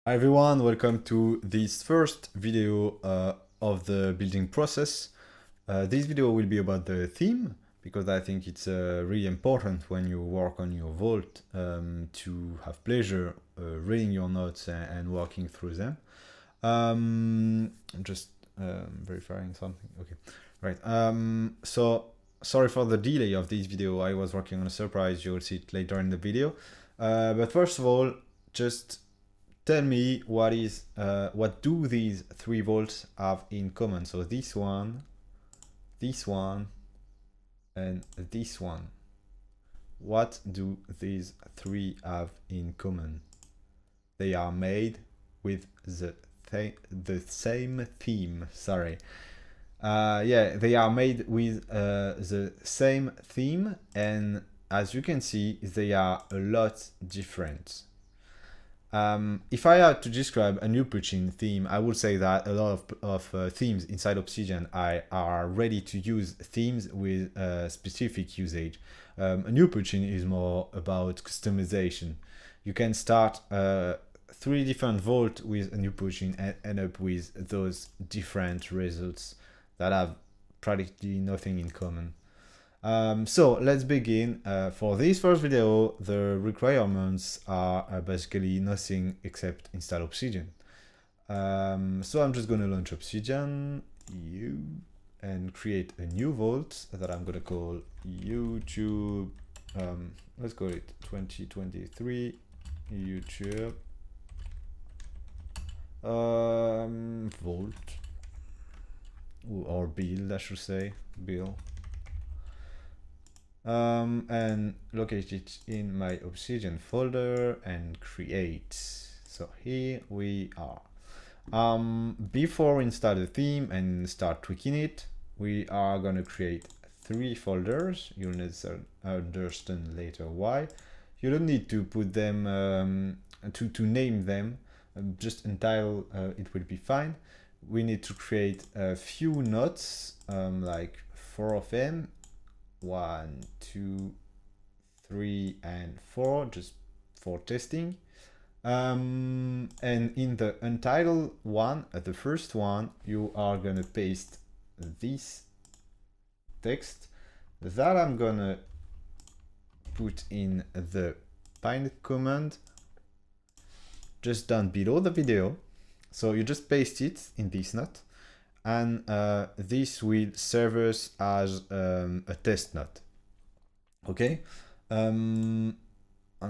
Hi everyone, welcome to this first video of the building process. This video will be about the theme because I think it's really important when you work on your vault to have pleasure reading your notes and working through them. I'm just verifying something. Okay, right. So sorry for the delay of this video. I was working on a surprise. You'll see it later in the video. But first of all, just tell me what do these three vaults have in common? So this one, and this one. What do these three have in common? They are made with the same theme. Sorry. Yeah, they are made with the same theme, and as you can see, they are a lot different. If I had to describe a AnuPpuccin theme, I would say that a lot of themes inside Obsidian are ready to use themes with specific usage. AnuPpuccin is more about customization. You can start 3 different vaults with AnuPpuccin and end up with those different results that have practically nothing in common. So let's begin. For this first video, the requirements are basically nothing except install Obsidian. So I'm just going to launch Obsidian and create a new vault that I'm going to call YouTube. Let's call it 2023 YouTube vault, or build, I should say, build. And locate it in my Obsidian folder and create. So here we are. Before install the theme and start tweaking it, we are gonna create 3 folders. You'll understand later why. You don't need to put them to name them. Just entitle it will be fine. We need to create a few notes, like 4 of them. 1, 2, 3, and 4, just for testing. And in the untitled one, the first one, you are gonna paste this text that I'm gonna put in the pinned command just down below the video. So you just paste it in this note, and this will serve us as a test note. Okay, I'm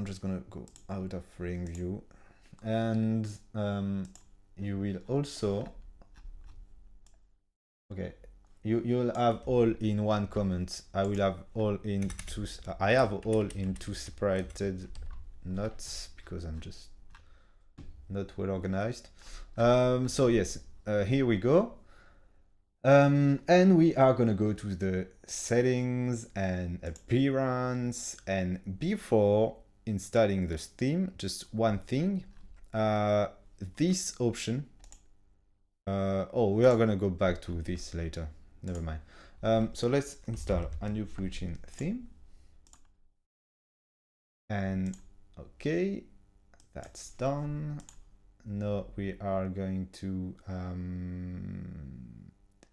just gonna go out of frame view, and you will also, okay, you'll have all in one comment. I will have all in two. I have all in 2 separated notes because I'm just not well organized. So yes, here we go. And we are gonna go to the settings and appearance, and before installing the theme, just one thing, this option, oh, we are gonna go back to this later, never mind. So let's install AnuPpuccin theme, and okay, that's done. Now we are going to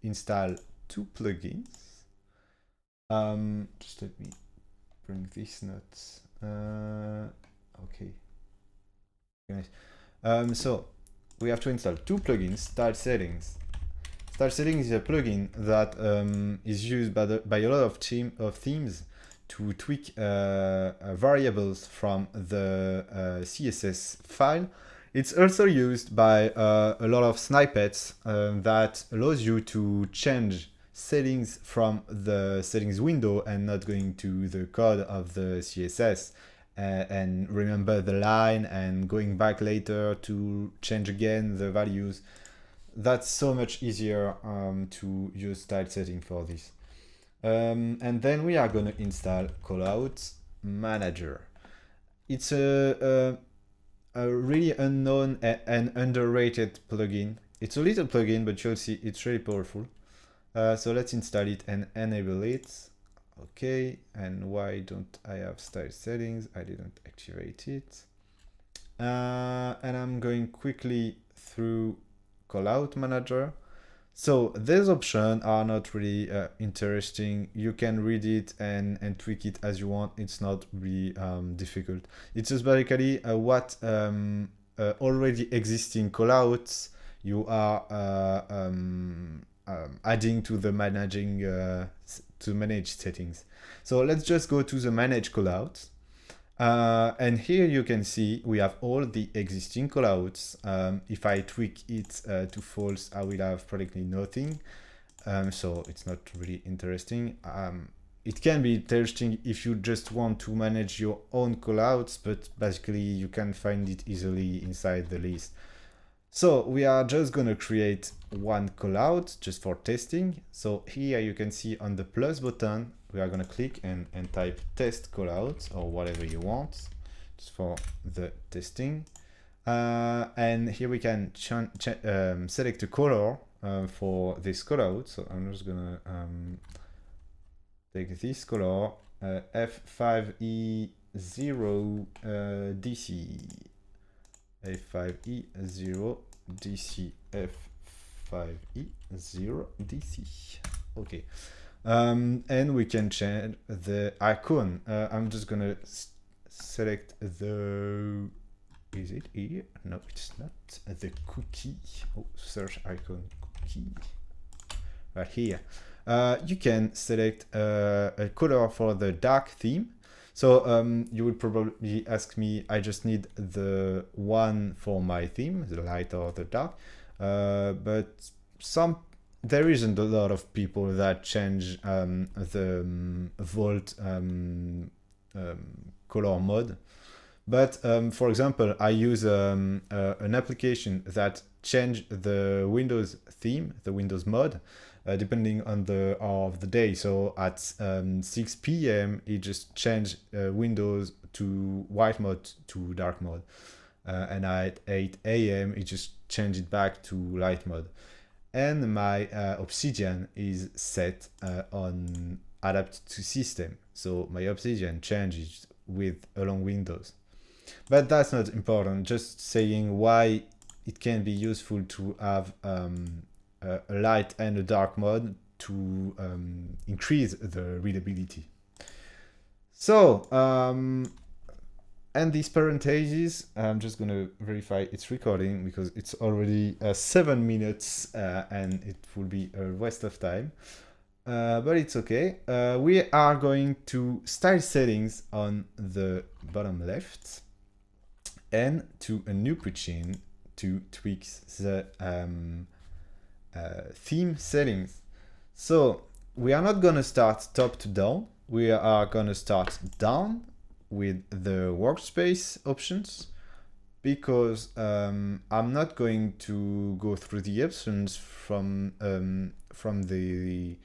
install 2 plugins. Just let me bring these notes. Okay. Nice. So we have to install 2 plugins. Style Settings. Style Settings is a plugin that is used by a lot of themes to tweak variables from the CSS file. It's also used by a lot of snippets that allows you to change settings from the settings window and not going to the code of the CSS and remember the line and going back later to change again the values. That's so much easier to use style setting for this. And then we are going to install Callout Manager. It's a really unknown and underrated plugin. It's a little plugin, but you'll see it's really powerful. So let's install it and enable it. Okay, and why don't I have style settings? I didn't activate it. And I'm going quickly through Callout Manager. So these options are not really interesting. You can read it and tweak it as you want. It's not really difficult. It's just basically what already existing callouts you are adding to the to manage settings. So let's just go to the manage callouts. And here you can see we have all the existing callouts. If I tweak it to false, I will have practically nothing. So it's not really interesting. It can be interesting if you just want to manage your own callouts, but basically you can find it easily inside the list. So we are just going to create one callout just for testing. So here you can see on the plus button, we are going to click and type test callout or whatever you want just for the testing. And here we can select a color for this callout. So I'm just going to take this color, F5E0 DC. F5E0 DC, F5E0 DC. Okay. And we can change the icon. I'm just gonna select the, is it here? No, it's not. The cookie. Oh, search icon cookie. Right here. You can select a color for the dark theme. So you would probably ask me, I just need the one for my theme, the light or the dark. But there isn't a lot of people that change the Volt color mode. But for example, I use an application that change the Windows theme, the Windows mode, depending on the hour of the day. So at 6 p.m. it just changed Windows to white mode to dark mode. And at 8 a.m. it just changed it back to light mode. And my Obsidian is set on adapt to system. So my Obsidian changes along Windows. But that's not important, just saying why it can be useful to have a light and a dark mode to increase the readability. So, and these parentheses, I'm just going to verify it's recording because it's already 7 minutes and it will be a waste of time. But it's okay. We are going to style settings on the bottom left and to AnuPpuccin to tweak the theme settings. So we are not going to start top to down. We are going to start down with the workspace options because I'm not going to go through the options from the,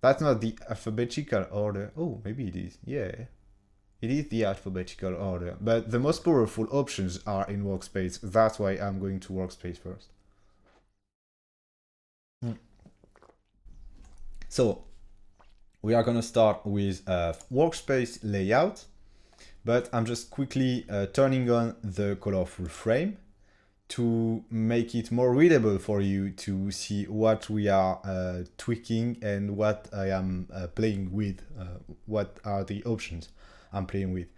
that's not the alphabetical order. Oh, maybe it is. Yeah, it is the alphabetical order, but the most powerful options are in workspace. That's why I'm going to workspace first. So we are going to start with workspace layout, but I'm just quickly turning on the colorful frame to make it more readable for you to see what we are tweaking and what I am playing with, what are the options I'm playing with.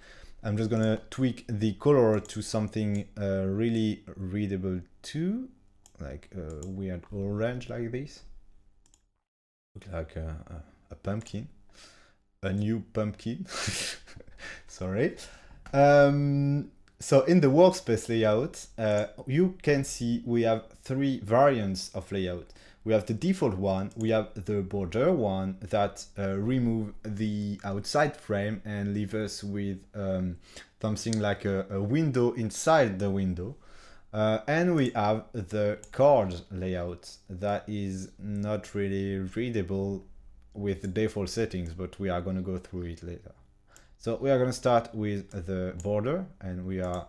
I'm just going to tweak the color to something really readable too, like a weird orange like this. Look like a pumpkin, a new pumpkin. Sorry. So in the workspace layout, you can see we have 3 variants of layout. We have the default one, we have the border one that remove the outside frame and leave us with something like a window inside the window. And we have the card layout that is not really readable with the default settings, but we are going to go through it later. So we are going to start with the border, and we are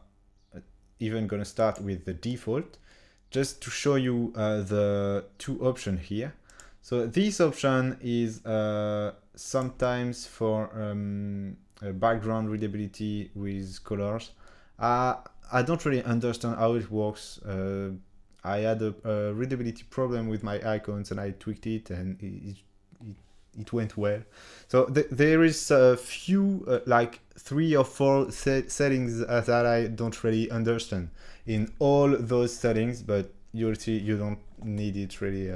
even going to start with the default, just to show you the 2 options here. So this option is sometimes for background readability with colors. I don't really understand how it works. I had a readability problem with my icons, and I tweaked it, and it went well. So there is a few, like 3 or 4 settings that I don't really understand in all those settings, but you'll see you don't need it really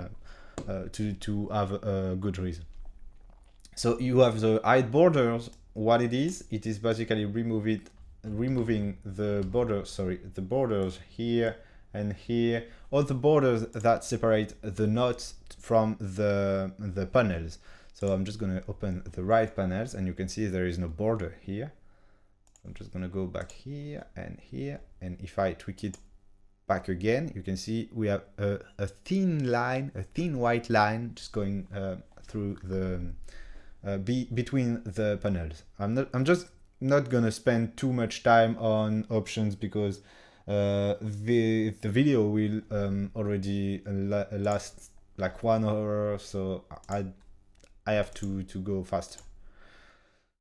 to have a good reason. So you have the hide borders. What it is basically removing the borders here and here, all the borders that separate the notes from the panels. So I'm just going to open the right panels, and you can see there is no border here. I'm just going to go back here, and if I tweak it back again, you can see we have a thin line, a thin white line just going through the between the panels. I'm just not gonna spend too much time on options because the video will already last like 1 hour, so I have to go faster.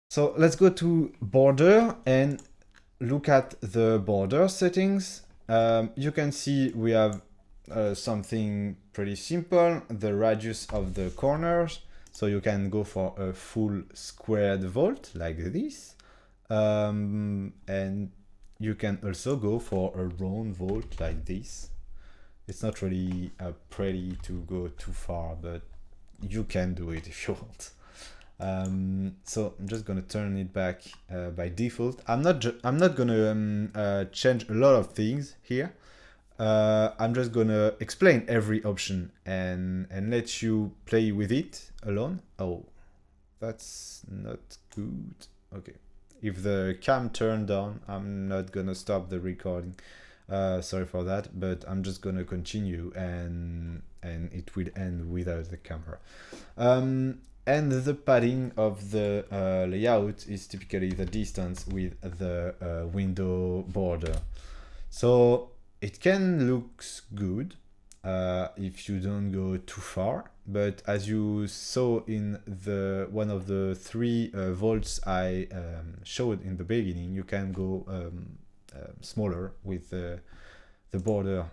So let's go to border and look at the border settings. You can see we have something pretty simple, the radius of the corners. So you can go for a full squared vault like this. And you can also go for a round vault like this. It's not really pretty to go too far, but you can do it if you want. So I'm just gonna turn it back by default. I'm not gonna change a lot of things here. I'm just gonna explain every option and let you play with it alone. Oh, that's not good. Okay, if the cam turned on, I'm not gonna stop the recording. Sorry for that, but I'm just gonna continue and it will end without the camera. And the padding of the layout is typically the distance with the window border. So it can look good if you don't go too far, but as you saw in the one of the 3 vaults I showed in the beginning, you can go smaller with the border,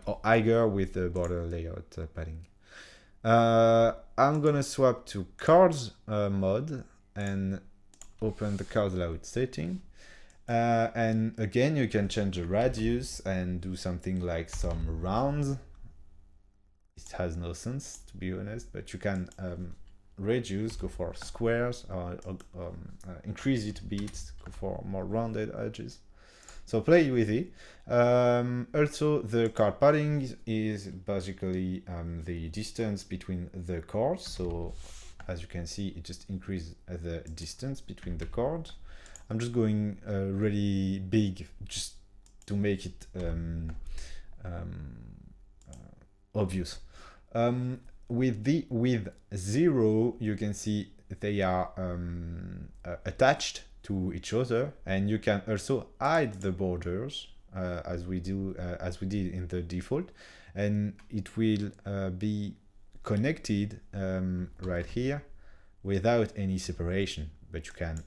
or higher with the border layout padding. I'm gonna swap to cards mode and open the card layout setting. And again, you can change the radius and do something like some rounds. It has no sense, to be honest, but you can reduce, go for squares, or increase it a bit, go for more rounded edges. So play with it. Also, the card padding is basically the distance between the cards. So as you can see, it just increases the distance between the cards. I'm just going really big just to make it obvious. With 0, you can see they are attached to each other, and you can also hide the borders as we did in the default, and it will be connected right here without any separation, but you can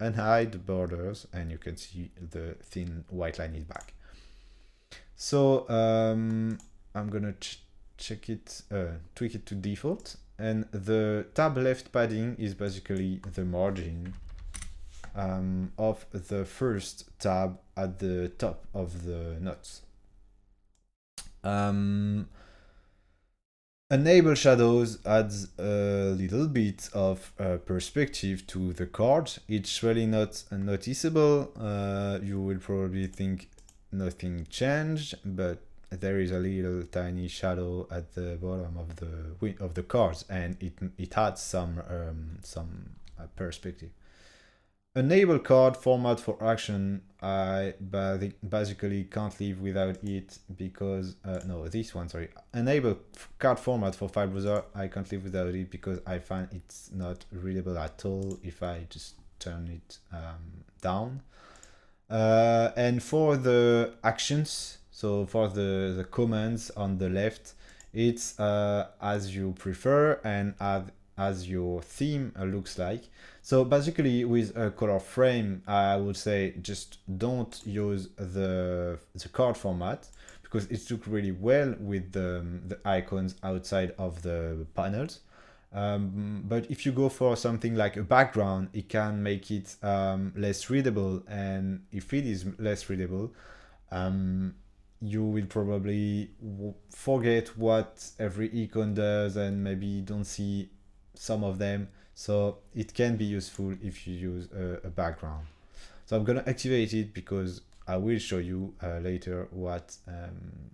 unhide the borders and you can see the thin white line is back. So I'm gonna check it, tweak it to default, and the tab left padding is basically the margin of the first tab at the top of the notes. Enable shadows adds a little bit of perspective to the card. It's really not noticeable. You will probably think nothing changed, but there is a little tiny shadow at the bottom of the cards, and it adds some perspective. Enable card format for action. I basically can't live without it because no, this one, sorry. Enable card format for file browser. I can't live without it because I find it's not readable at all if I just turn it down. And for the actions, so for the commands on the left, it's as you prefer, and as your theme looks like. So basically with a color frame, I would say just don't use the card format because it looks really well with the icons outside of the panels. But if you go for something like a background, it can make it less readable, and if it is less readable, you will probably forget what every icon does and maybe don't see some of them. So it can be useful if you use a background. So I'm gonna activate it because I will show you later what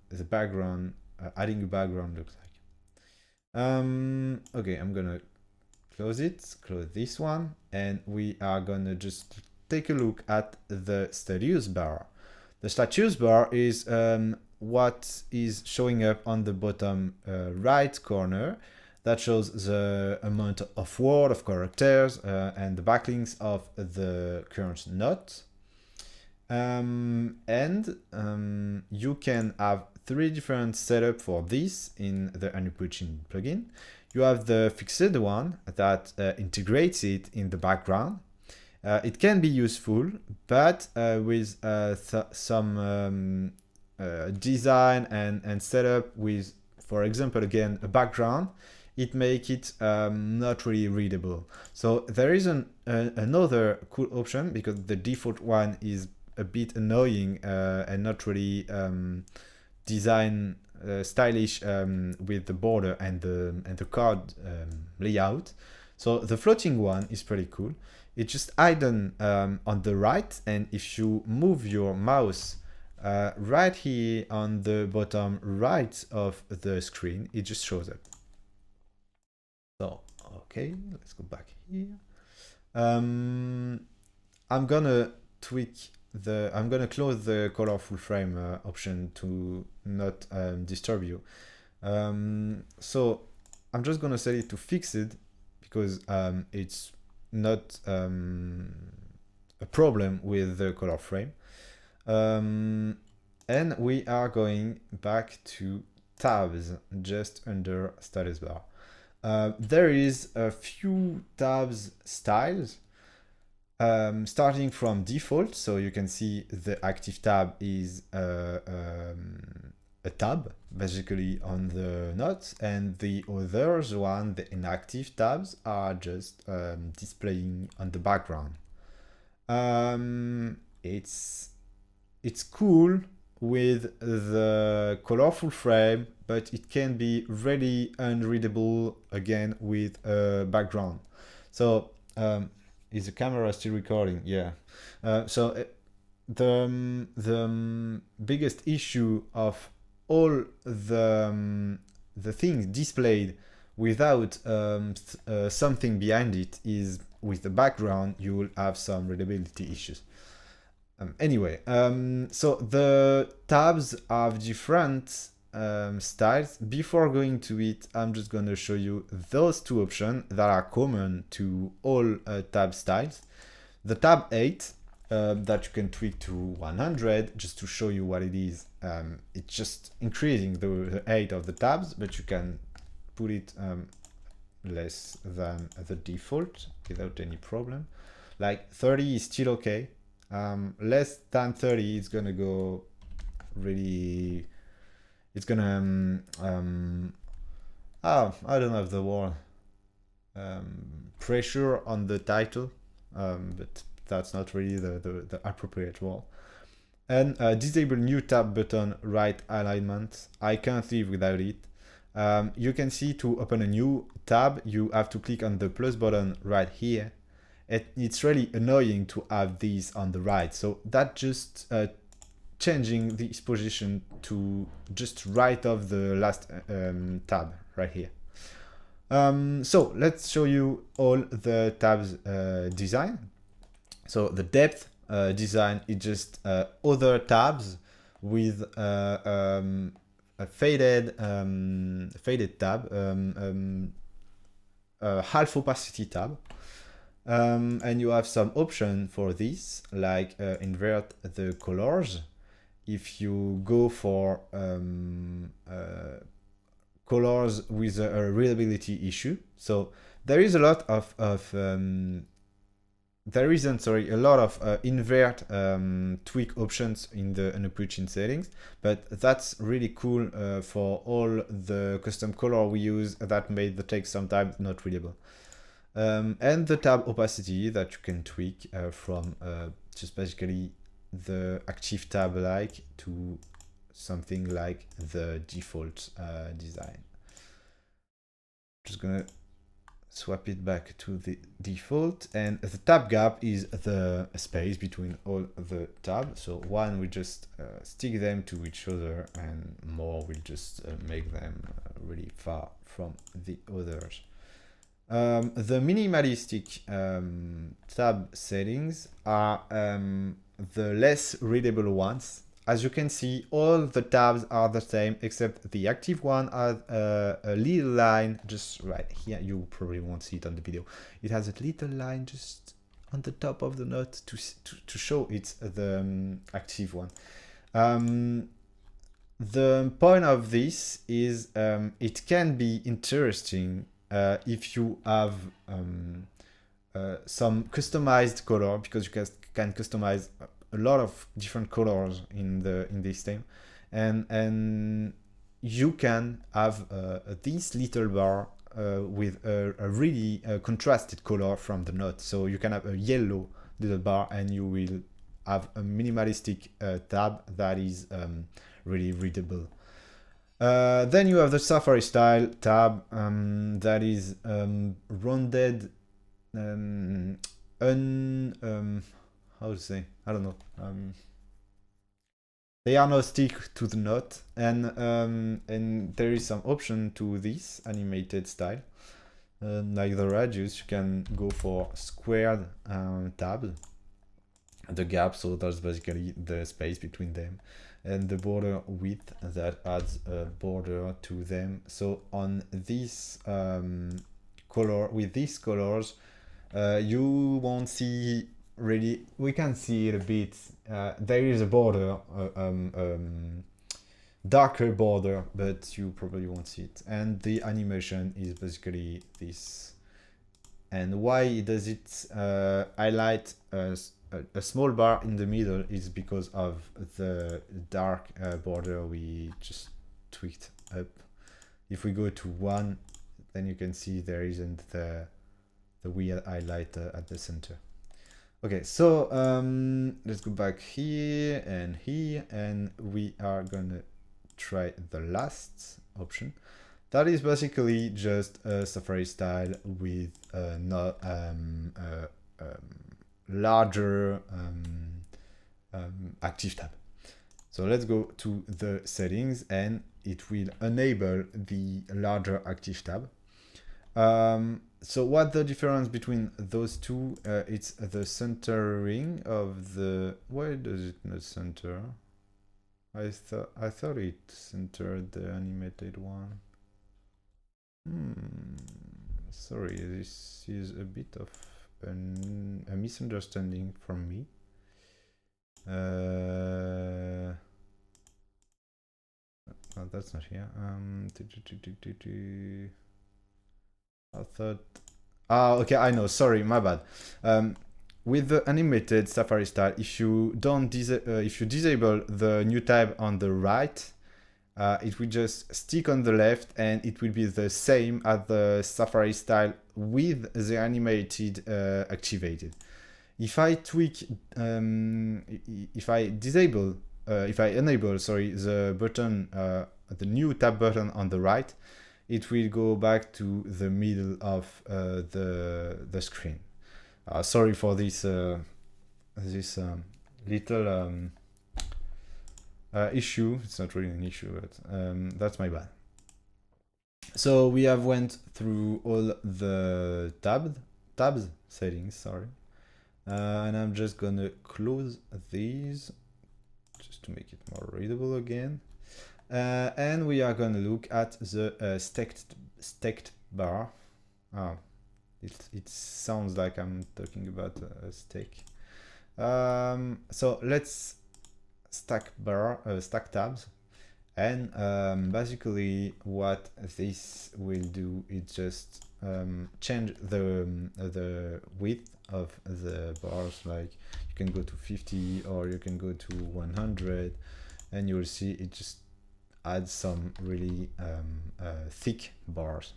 the background, adding a background looks like. Okay, I'm gonna close it, close this one, and we are gonna just take a look at the status bar. The status bar is what is showing up on the bottom right corner that shows the amount of word, of characters, and the backlinks of the current note. You can have three different setups for this in the AnuPpuccin plugin. You have the fixed one that integrates it in the background. It can be useful, but with some design and setup with, for example, again, a background, it makes it not really readable. So there is another cool option because the default one is a bit annoying and not really design stylish with the border and the card layout. So the floating one is pretty cool. It's just hidden on the right, and if you move your mouse right here on the bottom right of the screen, it just shows up. So, okay, let's go back here. I'm gonna close the colorful frame option to not disturb you. So I'm just gonna set it to fixed because it's not a problem with the color frame. And we are going back to tabs just under status bar. There is a few tabs styles starting from default. So you can see the active tab is a tab basically on the notes, and the others one, the inactive tabs, are just displaying on the background. It's cool with the colorful frame, but it can be really unreadable again with a background. So is the camera still recording? Yeah. The biggest issue of all the things displayed without something behind it is with the background you will have some readability issues. Anyway, so the tabs have different styles. Before going to it, I'm just going to show you those two options that are common to all tab styles. The tab 8 that you can tweak to 100 just to show you what it is. It's just increasing the height of the tabs, but you can put it less than the default without any problem. Like 30 is still okay. Less than 30, it's gonna go really, it's gonna I don't have the word, pressure on the title, but that's not really the appropriate word. And disable new tab button right alignment. I can't live without it. You can see to open a new tab, you have to click on the plus button right here. It's really annoying to have these on the right. So that just changing this position to just right of the last tab right here. So let's show you all the tabs design. So the depth design is just other tabs with a faded tab, half opacity tab. And you have some option for this, like invert the colors. If you go for colors with a readability issue, so there is a lot of there isn't, sorry, a lot of invert tweak options in the AnuPpuccin settings, but that's really cool for all the custom color we use that made the text sometimes not readable. And the tab opacity that you can tweak from just basically the active tab like to something like the default design. Just gonna swap it back to the default, and the tab gap is the space between all the tabs. So one, we just stick them to each other, and more will just make them really far from the others. The minimalistic tab settings are the less readable ones. As you can see, all the tabs are the same, except the active one has a little line just right here. You probably won't see it on the video. It has a little line just on the top of the note to show it's the active one. The point of this is it can be interesting if you have some customized color, because you can customize a lot of different colors in this theme, and you can have this little bar with a really contrasted color from the note. So you can have a yellow little bar, and you will have a minimalistic tab that is really readable. Then you have the Safari style tab that is rounded, how to say? I don't know. They are not stick to the note, and there is some option to this animated style. Like the radius, you can go for squared tab. The gap, so that's basically the space between them, and the border width that adds a border to them. So on this color, with these colors, you won't see really, we can see it a bit. There is a border, darker border, but you probably won't see it. And the animation is basically this. And why does it highlight a small bar in the middle is because of the dark border we just tweaked up. If we go to 1, then you can see there isn't the weird highlight at the center. Okay, so let's go back here, and we are gonna try the last option. That is basically just a Safari style with larger active tab. So let's go to the settings, and it will enable the larger active tab. So what the difference between those two? It's the centering of the. Why does it not center? I thought it centered the animated one. Sorry, this is a bit of a misunderstanding from me. No, that's not here. I thought. Okay, I know. Sorry, my bad. With the animated Safari style, if you don't if you disable the new tab on the right, it will just stick on the left, and it will be the same as the Safari style with the animated activated. If I tweak, if I enable, sorry, the button, the new tab button on the right, it will go back to the middle of the screen. Sorry for this little issue. It's not really an issue, but that's my bad. So we have went through all the tabs settings, sorry. And I'm just gonna close these just to make it more readable again. And we are gonna look at the stacked bar. Oh, it sounds like I'm talking about a stack. So let's stack tabs, and basically what this will do is just change the width of the bars. Like you can go to 50 or you can go to 100, and you will see it just adds some really thick bars.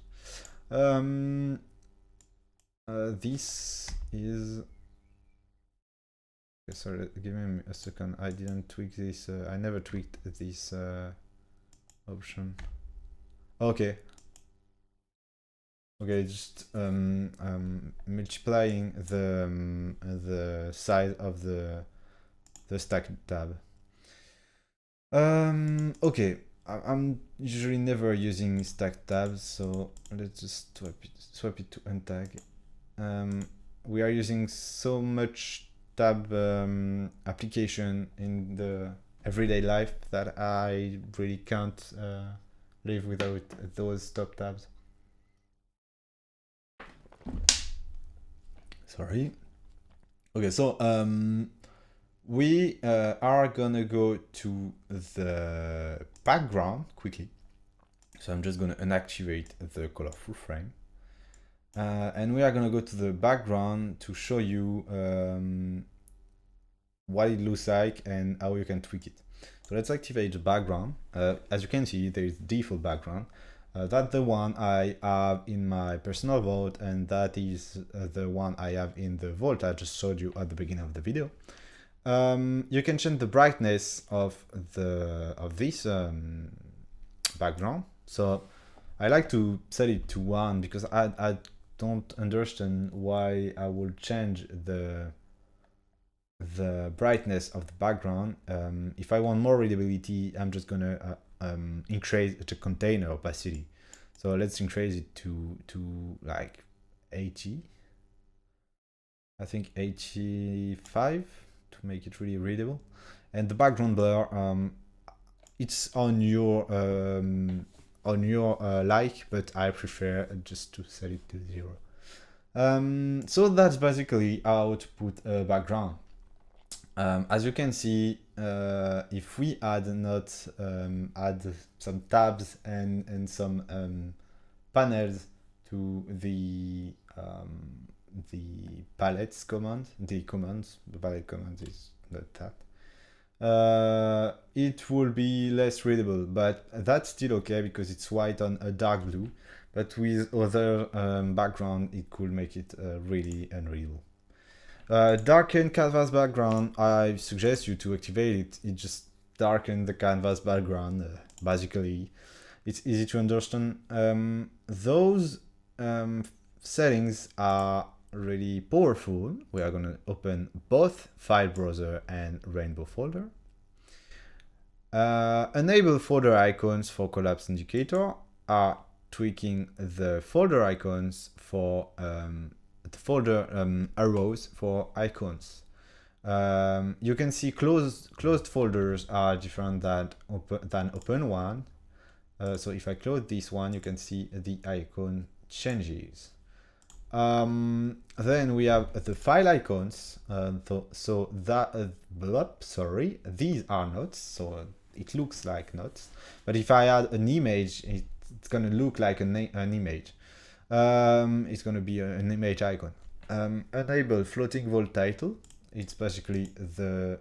This is okay, sorry, give me a second. I didn't tweak this. I never tweaked this option. Okay. Okay, just multiplying the size of the stack tab. Okay, I'm usually never using stack tabs, so let's just swap it to untag. We are using so much tab application in the everyday life that I really can't live without those top tabs. Sorry. Okay, so we are gonna go to the background quickly. So I'm just gonna inactivate the colorful frame. And we are gonna go to the background to show you what it looks like and how you can tweak it. So let's activate the background. As you can see, there is default background. That's the one I have in my personal vault, and that is the one I have in the vault I just showed you at the beginning of the video. You can change the brightness of this background. So I like to set it to 1 because I don't understand why I will change the brightness of the background. If I want more readability, I'm just gonna increase the container opacity. So let's increase it to like 80. I think 85 to make it really readable. And the background blur, it's on your like, but I prefer just to set it to 0. So that's basically how to put a background. As you can see, if we add some tabs and some panels to the palettes command, the palette command is not that. It will be less readable, but that's still okay because it's white on a dark blue. But with other background, it could make it really unreadable. Darken canvas background, I suggest you to activate it. It just darken the canvas background. Basically, it's easy to understand. Those settings are really powerful. We are going to open both file browser and rainbow folder. Enable folder icons for collapse indicator are tweaking the folder icons for the folder arrows for icons. You can see closed folders are different than open one. So if I close this one, you can see the icon changes. Then we have the file icons. So that these are notes. So it looks like notes. But if I add an image, it's gonna look like an image. It's going to be an image icon. Enable floating vault title. It's basically the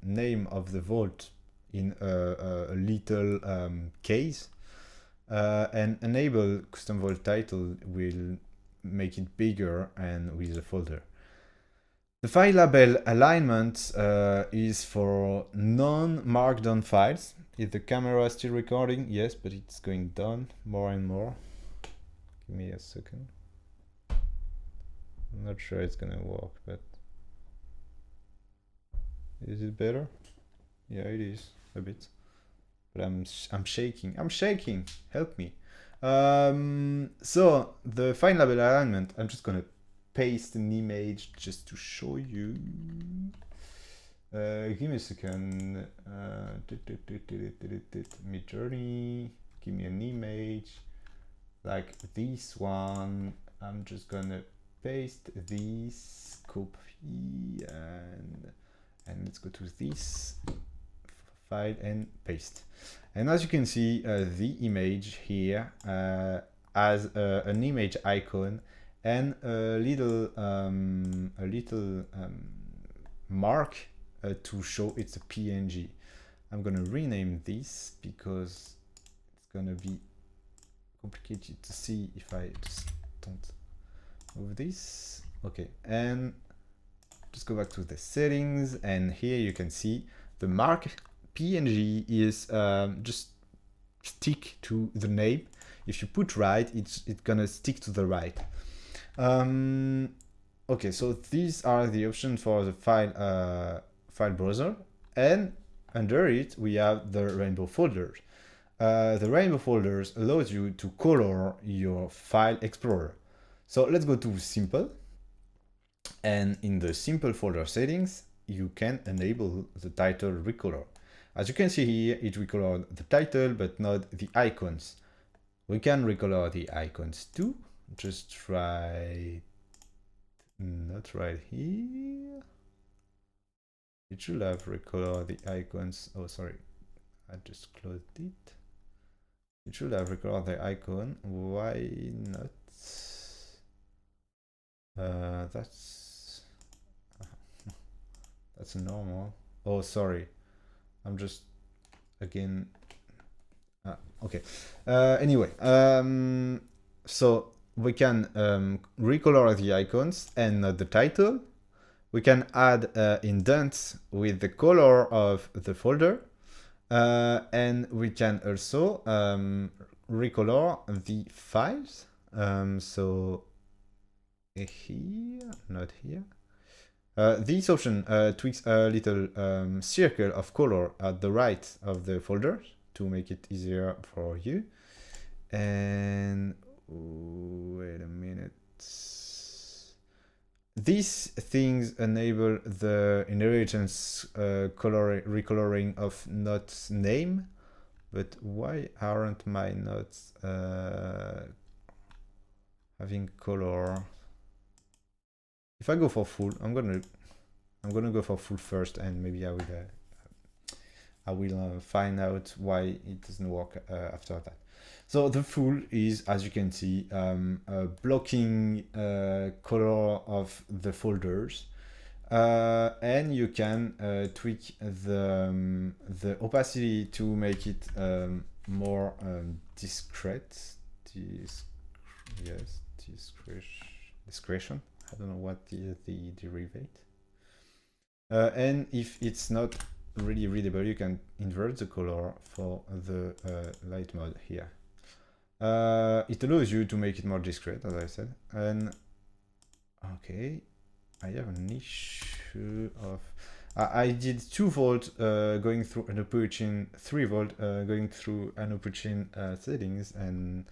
name of the vault in a little case. And enable custom vault title will make it bigger and with a folder. The file label alignment is for non-markdown files. Is the camera still recording? Yes, but it's going down more and more. Give me a second. I'm not sure it's gonna work, but is it better? Yeah, it is a bit. But I'm shaking. I'm shaking. Help me. So the file label alignment. I'm just gonna paste an image just to show you. Give me a second. Mid journey. Give me an image. Like this one. I'm just gonna paste this, copy, and let's go to this file and paste. And as you can see, the image here has an image icon and a little mark to show it's a PNG. I'm gonna rename this because it's gonna be complicated to see if I just don't move this. Okay, and just go back to the settings, and here you can see the mark PNG is just stick to the name. If you put right, it's gonna stick to the right. Okay, so these are the options for the file browser, and under it we have the rainbow folders. The rainbow folders allows you to color your file explorer. So let's go to simple, and in the simple folder settings you can enable the title recolor. As you can see here, it recolored the title but not the icons. We can recolor the icons too. Just try not right here. It should have recolor the icons. Oh, sorry, I just closed it. It should have recolored the icon. Why not? That's normal. Oh, sorry. I'm just again. Okay. Anyway, so we can recolor the icons and not the title. We can add indents with the color of the folder, and we can also recolor the files. So here, not here. This option tweaks a little circle of color at the right of the folder to make it easier for you. And wait a minute. These things enable the inheritance recoloring of notes name, but why aren't my notes having color? If I go for full, I'm gonna go for full first, and maybe I will find out why it doesn't work after that. So the full is, as you can see, blocking color of the folders, and you can tweak the opacity to make it more discreet. Discretion. I don't know what is the derivative. And if it's not really readable, you can invert the color for the light mode here. It allows you to make it more discreet, as I said. And okay, I have an issue of I did 2 volt going through AnuPpuccin, 3 volt going through AnuPpuccin settings, and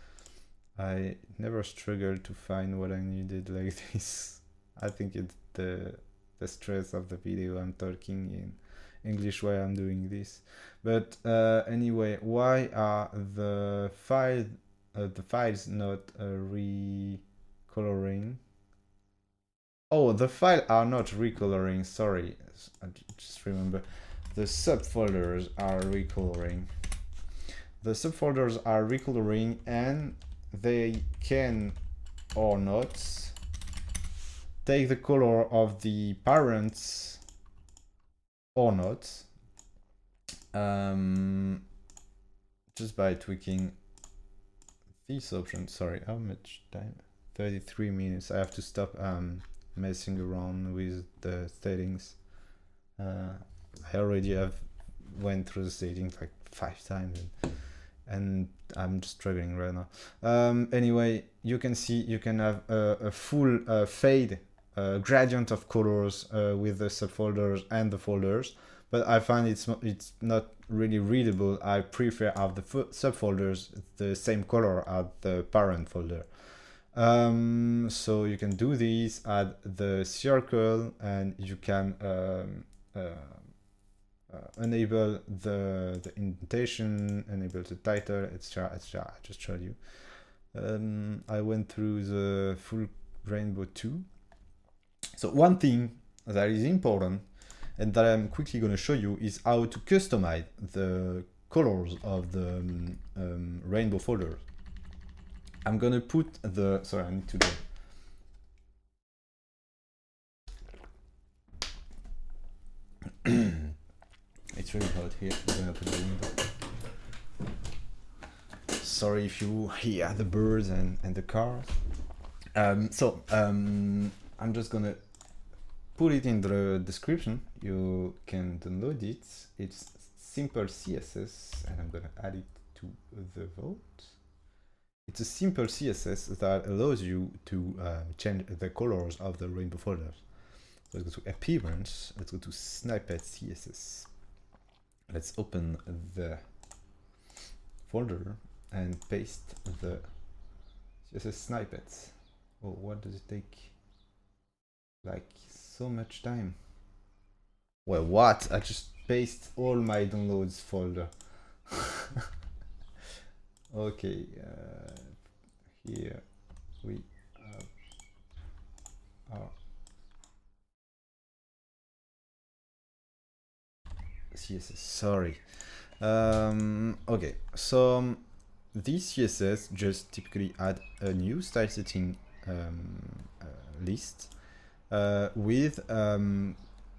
I never struggled to find what I needed like this. I think it's the stress of the video. I'm talking in English while I'm doing this. But anyway, why are the files not recoloring? Oh, the files are not recoloring. Sorry, I just remember the subfolders are recoloring. The subfolders are recoloring, and they can or not take the color of the parents or not, just by tweaking this option. Sorry, how much time? 33 minutes. I have to stop messing around with the settings. I already have went through the settings like 5 times, and I'm just struggling right now. Anyway, you can see you can have a full fade gradient of colors with the subfolders and the folders, but I find it's not really readable. I prefer have the subfolders the same color as the parent folder. So you can do this, add the circle, and you can enable the indentation, enable the title, etc., etc. I just showed you. I went through the full rainbow too. So one thing that is important and that I'm quickly going to show you is how to customize the colors of the rainbow folders. I'm gonna put the, sorry, I need to do. It's really hot here. I'm gonna put the window. Sorry if you hear the birds and the cars. I'm just gonna put it in the description. You can download it. It's simple CSS, and I'm gonna add it to the vote. It's a simple CSS that allows you to change the colors of the rainbow folders. So let's go to Appearance. Let's go to Snippets CSS. Let's open the folder and paste the CSS snippets. Oh, what does it take? Like so much time. Well, what? I just paste all my downloads folder. Okay, here we have our CSS. Sorry. Okay, so this CSS just typically add a new style setting list with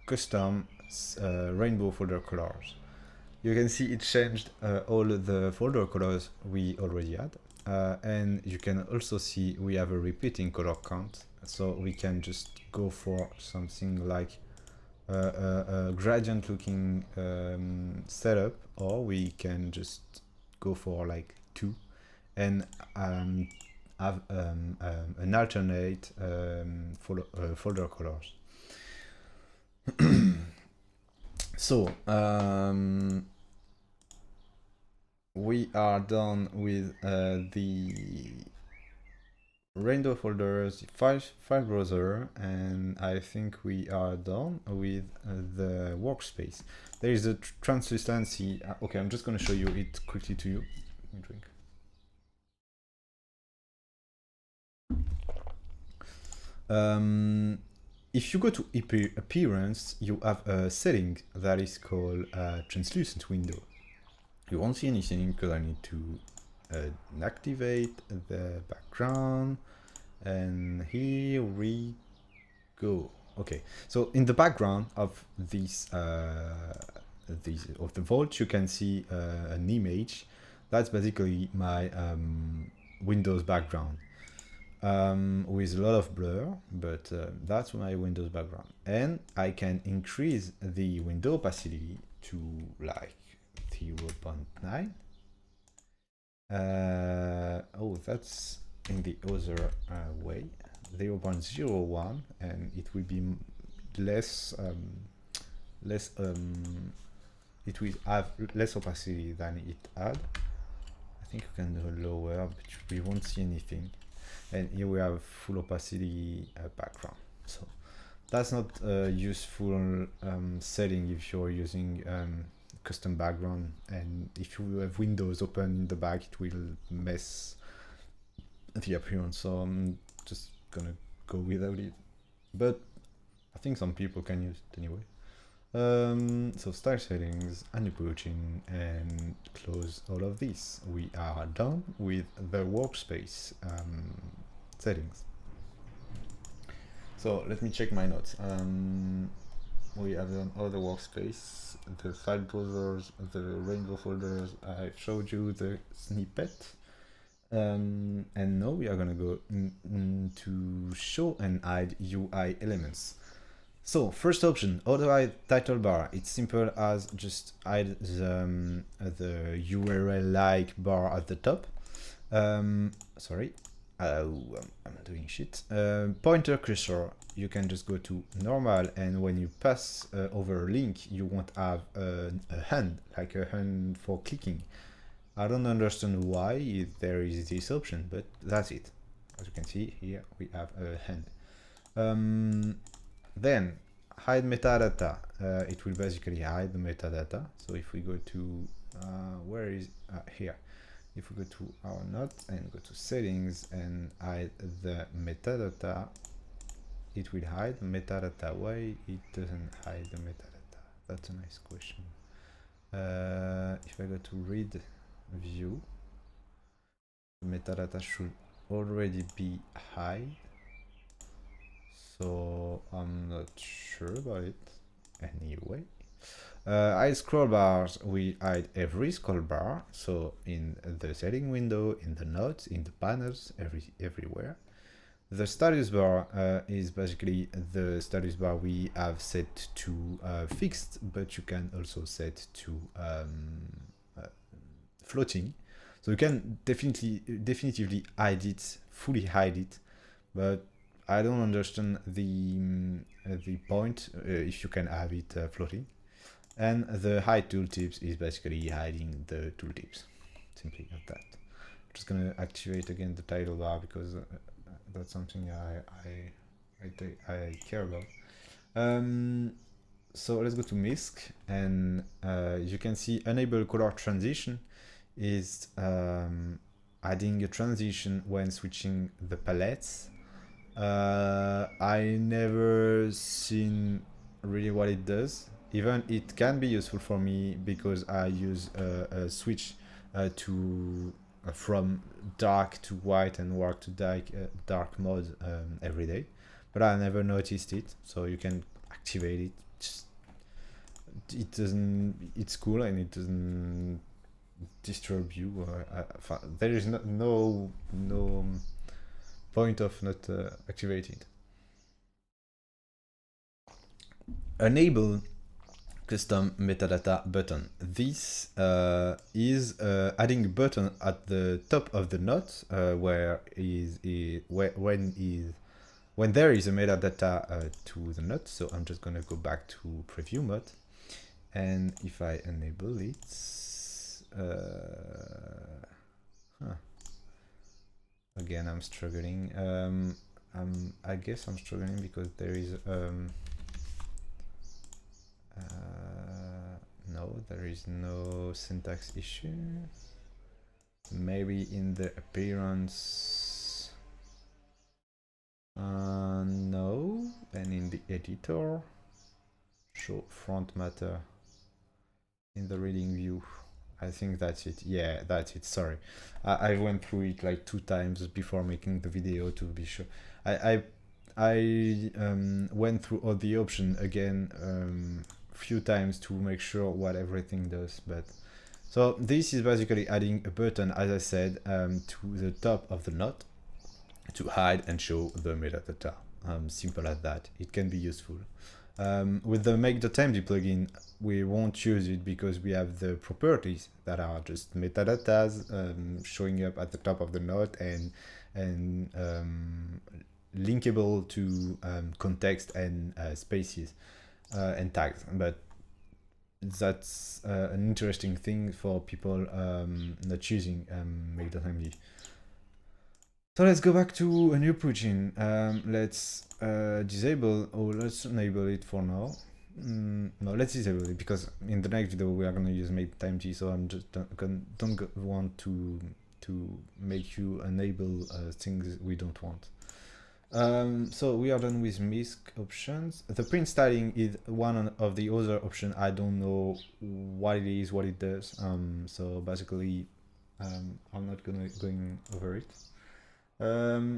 custom rainbow folder colors. You can see it changed all the folder colors we already had. And you can also see we have a repeating color count. So we can just go for something like a gradient looking setup, or we can just go for like 2 and have an alternate folder colors. So we are done with the rainbow folders, file browser, and I think we are done with the workspace. There is a translucency. Okay, I'm just going to show you it quickly to you. Let me drink. If you go to Appearance, you have a setting that is called Translucent Window. You won't see anything because I need to activate the background, and here we go. Okay, so in the background of these of the vault, you can see an image. That's basically my Windows background. With a lot of blur, but that's my Windows background. And I can increase the window opacity to like 0.9. Oh, that's in the other way, 0.01, and it will be less, it will have less opacity than it had. I think you can do lower, but we won't see anything. And here we have full opacity background. So that's not a useful setting if you're using custom background, and if you have windows open in the back, it will mess the appearance. So I'm just gonna go without it, but I think some people can use it anyway. So style settings, AnuPpuccin, and close all of this. We are done with the workspace settings. So let me check my notes. We have done all the workspace, the file browsers, the rainbow folders. I showed you the snippet. And now we are gonna go to show and hide UI elements. So first option, auto hide title bar. It's simple as just hide the URL like bar at the top. Sorry, I'm doing shit. Pointer cursor, you can just go to normal, and when you pass over a link, you won't have a hand, like a hand for clicking. I don't understand why there is this option, but that's it. As you can see here, we have a hand. Then hide metadata. It will basically hide the metadata. So if we go to where is here, if we go to our note and go to settings and hide the metadata, it will hide the metadata. Why it doesn't hide the metadata? That's a nice question. If I go to read view, the metadata should already be high, so I'm not sure about it. Anyway, hide scroll bars, we hide every scroll bar, so in the setting window, in the notes, in the panels, everywhere. The status bar is basically the status bar we have set to fixed, but you can also set to floating. So you can definitively hide it, fully hide it, but I don't understand the point if you can have it floating. And the hide tooltips is basically hiding the tooltips, simply as that. I'm just gonna activate again the title bar because that's something I care about. So let's go to MISC, and you can see enable color transition is adding a transition when switching the palettes. I never seen really what it does. Even it can be useful for me because I use a switch to from dark to white and white to dark mode every day, but I never noticed it. So you can activate it. It doesn't. It's cool and it doesn't disturb you. There is no point of not activating it. Enable custom metadata button. This is adding a button at the top of the note when there is a metadata to the note. So I'm just gonna go back to preview mode, and if I enable it, again I'm struggling. I guess I'm struggling because there is no, there is no syntax issue. Maybe in the appearance, no, and in the editor, show front matter in the reading view. I think that's it. Yeah, that's it. Sorry, I went through it like 2 times before making the video to be sure. I went through all the options again few times to make sure what everything does. But so this is basically adding a button, as I said, to the top of the note to hide and show the metadata. Simple as that. It can be useful. With the Make.md plugin, we won't use it because we have the properties that are just metadatas showing up at the top of the note and linkable to context and spaces and tags. But that's an interesting thing for people not using Make.md. So let's go back to AnuPpuccin. Let's disable, or let's enable it for now. No, let's disable it because in the next video we are going to use Make.md, so I'm just don't want to make you enable things we don't want. So we are done with MISC options. The print styling is one of the other options. I don't know what it is, what it does. So basically, I'm not going over it.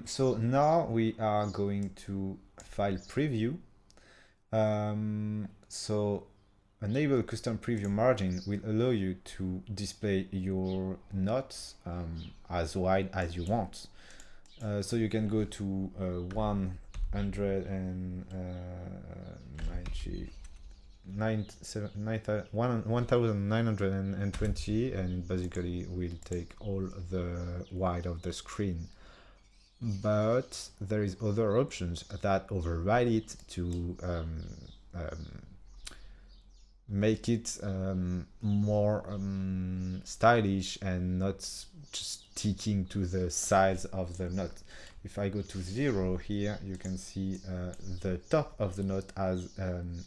So now we are going to file preview. So enable custom preview margin will allow you to display your notes as wide as you want. So you can go to 1920 and basically will take all the wide of the screen. But there is other options that override it to make it more stylish and not just sticking to the size of the note. If I go to 0 here, you can see the top of the note has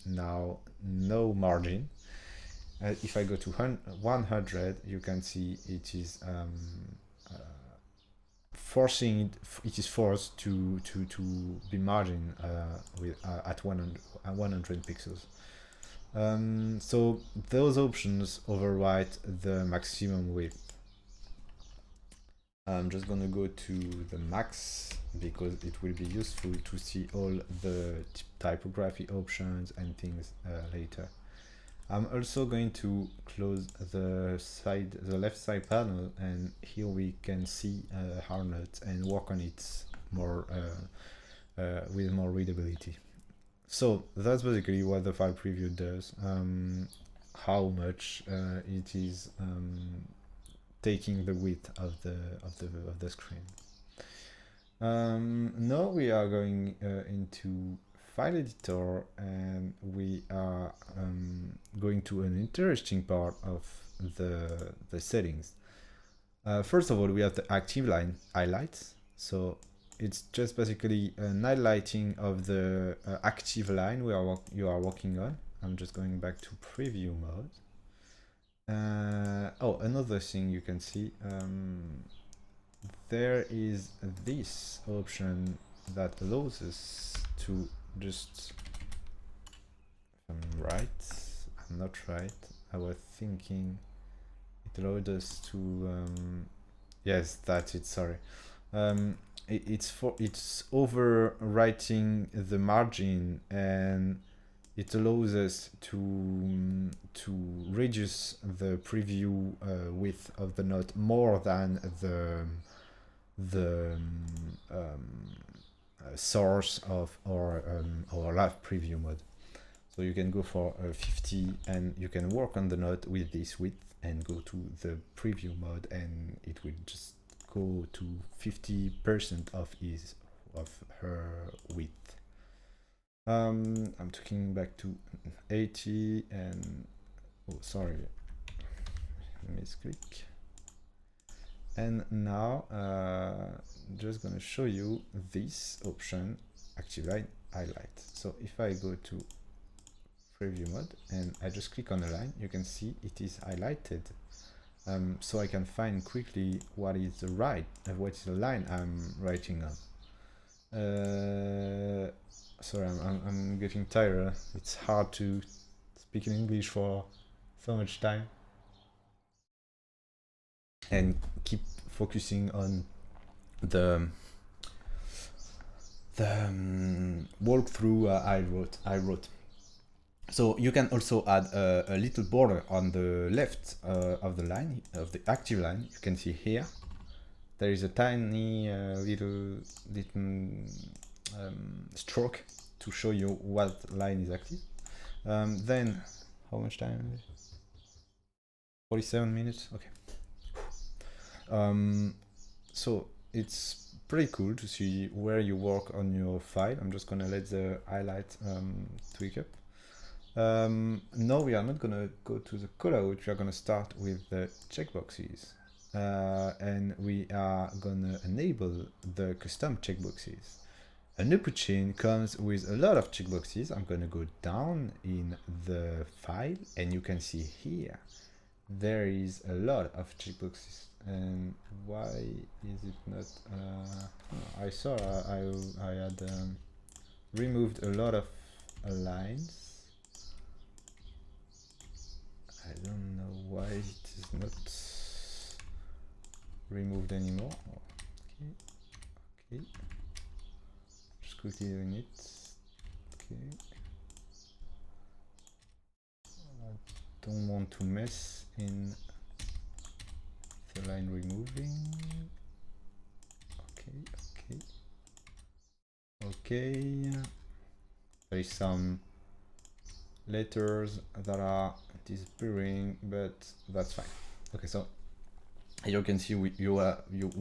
now no margin. If I go to 100, you can see it is it is forced to be margin with at 100 pixels. So those options override the maximum width. I'm just gonna go to the max because it will be useful to see all the typography options and things later. I'm also going to close the left side panel, and here we can see our notes and work on it more with more readability. So that's basically what the file preview does. How much it is taking the width of the screen. Now we are going into file editor, and we are going to an interesting part of the settings. First of all, we have the active line highlights. So it's just basically an highlighting of the active line you are working on. I'm just going back to preview mode. Oh, another thing you can see, there is this option that allows us to just, I'm not right, I was thinking it allowed us to, yes, that's it, sorry. It's overwriting the margin, and it allows us to reduce the preview width of the note more than the source of our live preview mode. So you can go for 50, and you can work on the note with this width and go to the preview mode, and it will just go to 50% of her width. I'm talking back to 80, and oh, sorry, misclick. And now just gonna show you this option, active line highlight. So if I go to preview mode and I just click on a line, you can see it is highlighted. So I can find quickly what is the line I'm writing on. Sorry, I'm getting tired. It's hard to speak in English for so much time and keep focusing on the walkthrough I wrote. So you can also add a little border on the left of the line, of the active line. You can see here there is a tiny little stroke to show you what line is active. Then, how much time is it? 47 minutes, okay. So it's pretty cool to see where you work on your file. I'm just gonna let the highlight tweak up. No, we are not gonna go to the callout. We are gonna start with the checkboxes. And we are gonna enable the custom checkboxes. AnuPpuccin comes with a lot of checkboxes. I'm gonna go down in the file, and you can see here there is a lot of checkboxes. And why is it not? I saw I had removed a lot of lines. I don't know why it is not removed anymore. Okay. Just quickly doing it. Okay. I don't want to mess in the line removing. Okay. There is some letters that are disappearing, but that's fine. Okay, so you can see we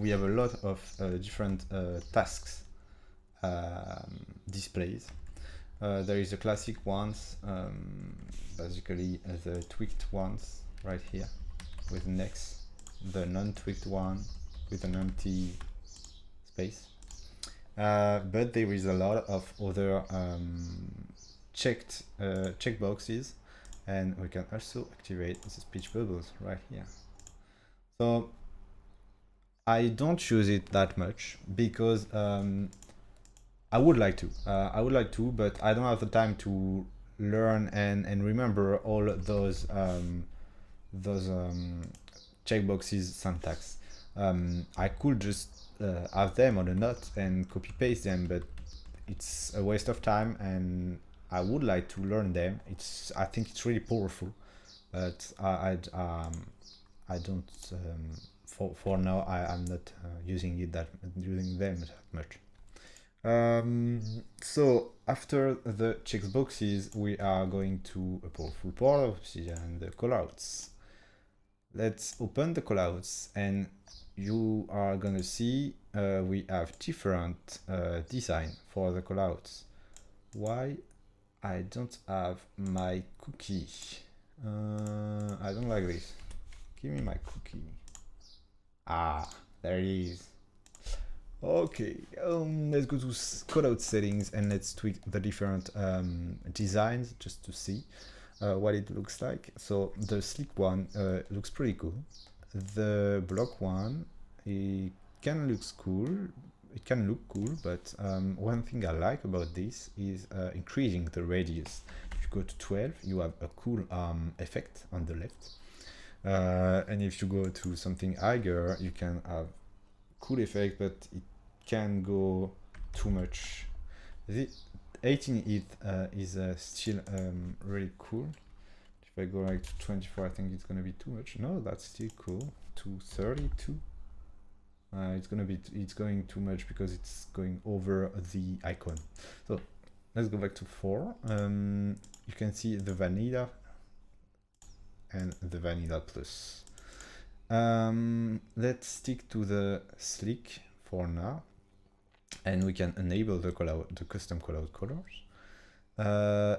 have a lot of different tasks displays. There is the classic ones, basically the tweaked ones right here with next, the non-tweaked one with an empty space. But there is a lot of other checked checkboxes, and we can also activate the speech bubbles right here. So I don't use it that much because I would like to, but I don't have the time to learn and remember all those checkboxes syntax. I could just have them on a note and copy paste them, but it's a waste of time, and I would like to learn them. I think it's really powerful, but I don't for now. I'm not using them that much. So after the checkboxes, we are going to a powerful part of Obsidian, the callouts. Let's open the callouts, and you are gonna see we have different design for the callouts. Why I don't have my cookie? I don't like this. Give me my cookie. Ah, there it is. Okay, let's go to callout settings and let's tweak the different designs just to see what it looks like. So the sleek one looks pretty cool. The block one, it can look cool. It can look cool, but one thing I like about this is increasing the radius. If you go to 12, you have a cool effect on the left. And if you go to something higher, you can have cool effect, but it can go too much. The 18 is still really cool. If I go like to 24, I think it's gonna be too much. No, that's still cool. To 32. It's going too much because it's going over the icon. So let's go back to 4. You can see the vanilla and the vanilla plus. Let's stick to the sleek for now, and we can enable the custom callout colors.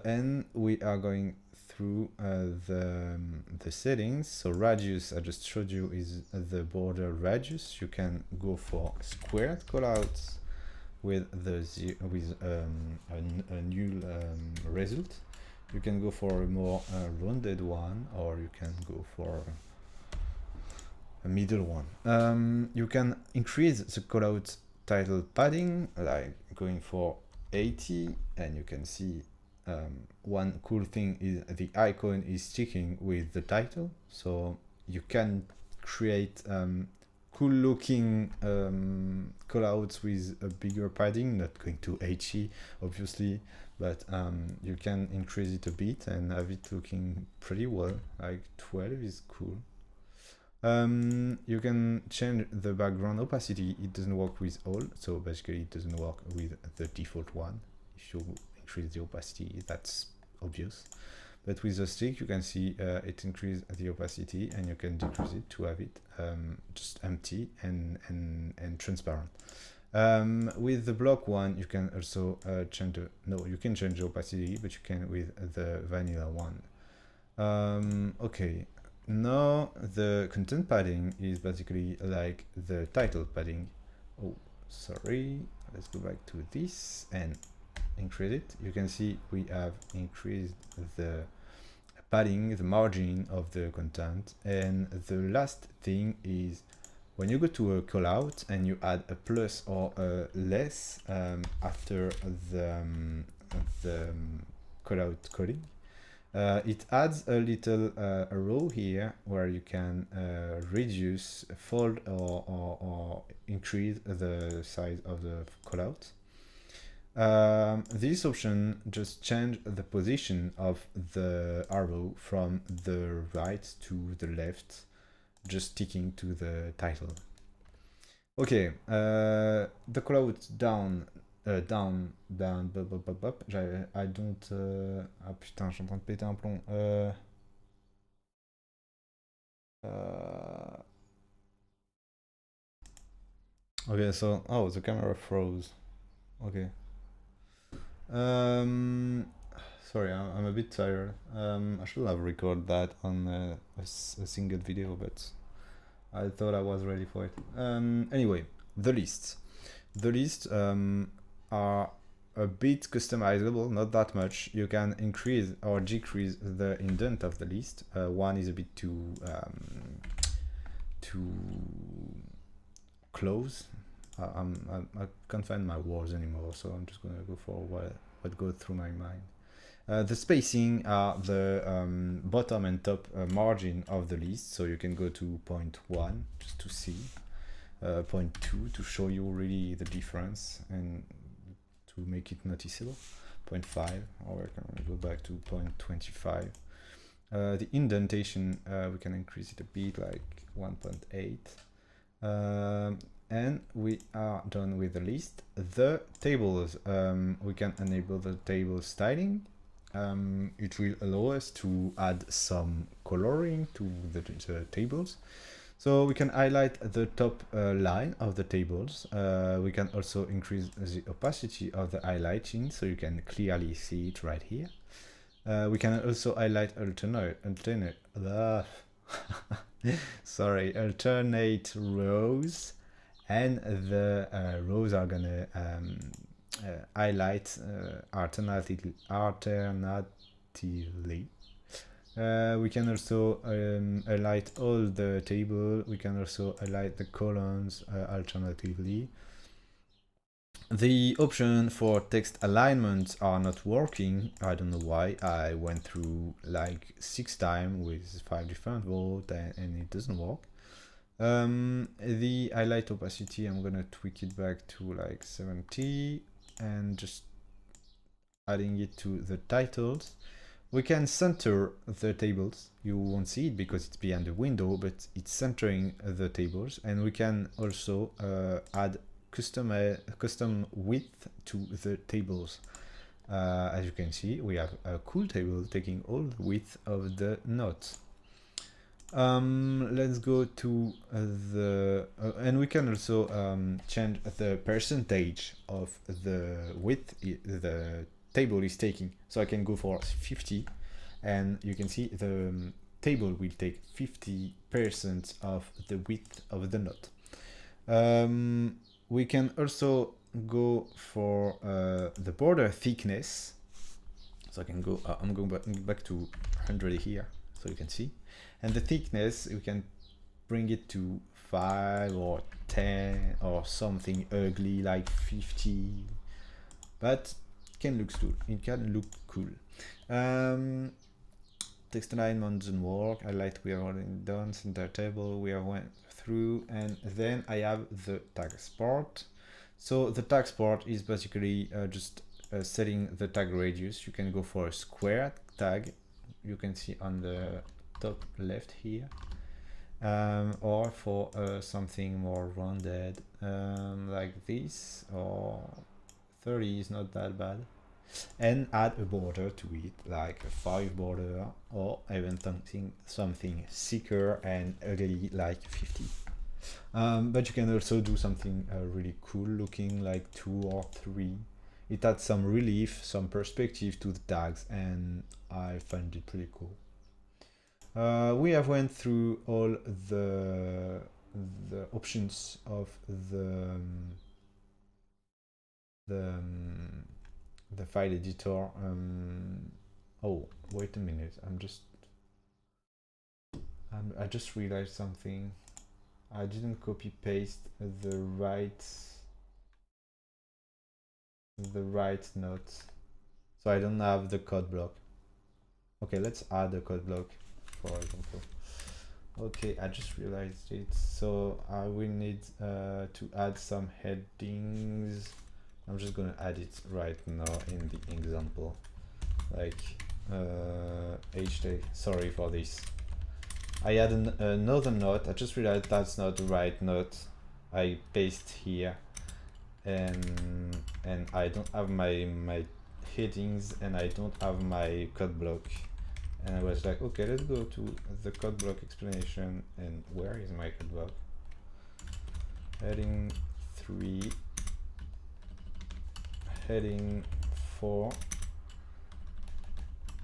And we are going through the settings. So radius, I just showed you, is the border radius. You can go for squared callouts with a new result. You can go for a more rounded one, or you can go for a middle one. You can increase the callout title padding, like going for 80, and you can see one cool thing is the icon is sticking with the title, so you can create cool looking callouts with a bigger padding, not going to 80 obviously, but you can increase it a bit and have it looking pretty well. Like 12 is cool. You can change the background opacity. It doesn't work with all, so basically it doesn't work with the default one. If you increase the opacity, that's obvious. But with the stick, you can see it increases the opacity, and you can decrease it to have it just empty and transparent. With the block one, you can also change you can change the opacity, but you can with the vanilla one. Okay. Now the content padding is basically like the title padding. Oh, sorry. Let's go back to this and increase it. You can see we have increased the padding, the margin of the content. And the last thing is when you go to a callout and you add a plus or a less after the callout coding, it adds a little row here where you can reduce, fold, or increase the size of the callout. This option just change the position of the arrow from the right to the left, just sticking to the title. Okay, the callout down, I don't... Ah putain, je suis en train de péter un plomb. Okay, so... Oh, the camera froze. Okay. Sorry, I'm a bit tired. I should have recorded that on a single video, but I thought I was ready for it. Anyway, the lists. The lists are a bit customizable, not that much. You can increase or decrease the indent of the list. One is a bit too close. I can't find my words anymore, so I'm just gonna go for what goes through my mind. The spacing are the bottom and top margin of the list, so you can go to 0.1 just to see. 0.2 to show you really the difference and to make it noticeable. 0.5, or I can go back to 0.25. The indentation, we can increase it a bit, like 1.8. And we are done with the list. The tables, we can enable the table styling. It will allow us to add some coloring to the tables. So we can highlight the top line of the tables. We can also increase the opacity of the highlighting, so you can clearly see it right here. We can also highlight alternate rows, and the rows are gonna highlight alternatively. We can also highlight all the table. We can also highlight the columns alternatively. The option for text alignments are not working. I don't know why. I went through like 6 times with 5 different votes and it doesn't work. The highlight opacity, I'm gonna tweak it back to like 70 and just adding it to the titles. We can center the tables. You won't see it because it's behind the window, but it's centering the tables. And we can also add custom width to the tables. As you can see, we have a cool table taking all the width of the notes. Let's go to and we can also change the percentage of the width the table is taking. So I can go for 50, and you can see the table will take 50% of the width of the note. We can also go for the border thickness. So I can go, I'm going back to 100 here, so you can see. And the thickness, we can bring it to 5 or 10 or something ugly like 50, but it can look cool. It can look cool. Text alignment doesn't work. Highlight we have already done. Center table we have went through, and then I have the tag part. So the tag part is basically just setting the tag radius. You can go for a square tag. You can see on the top left here, or for something more rounded like this, or 30 is not that bad, and add a border to it, like a 5 border, or even something thicker and ugly like 50. But you can also do something really cool looking, like 2 or 3. It adds some relief, some perspective to the tags, and I find it pretty cool. We have went through all the options of the file editor. Oh, wait a minute. I just realized something. I didn't copy paste the right note, so I don't have the code block. Okay, let's add a code block, for example. Okay, I just realized it. So I will need to add some headings. I'm just gonna add it right now in the example, like hashtag. Sorry for this. I add another note. I just realized that's not the right note. I paste here, and I don't have my headings, and I don't have my code block. And I was like, okay, let's go to the code block explanation. And where is my code block? Heading 3, heading 4,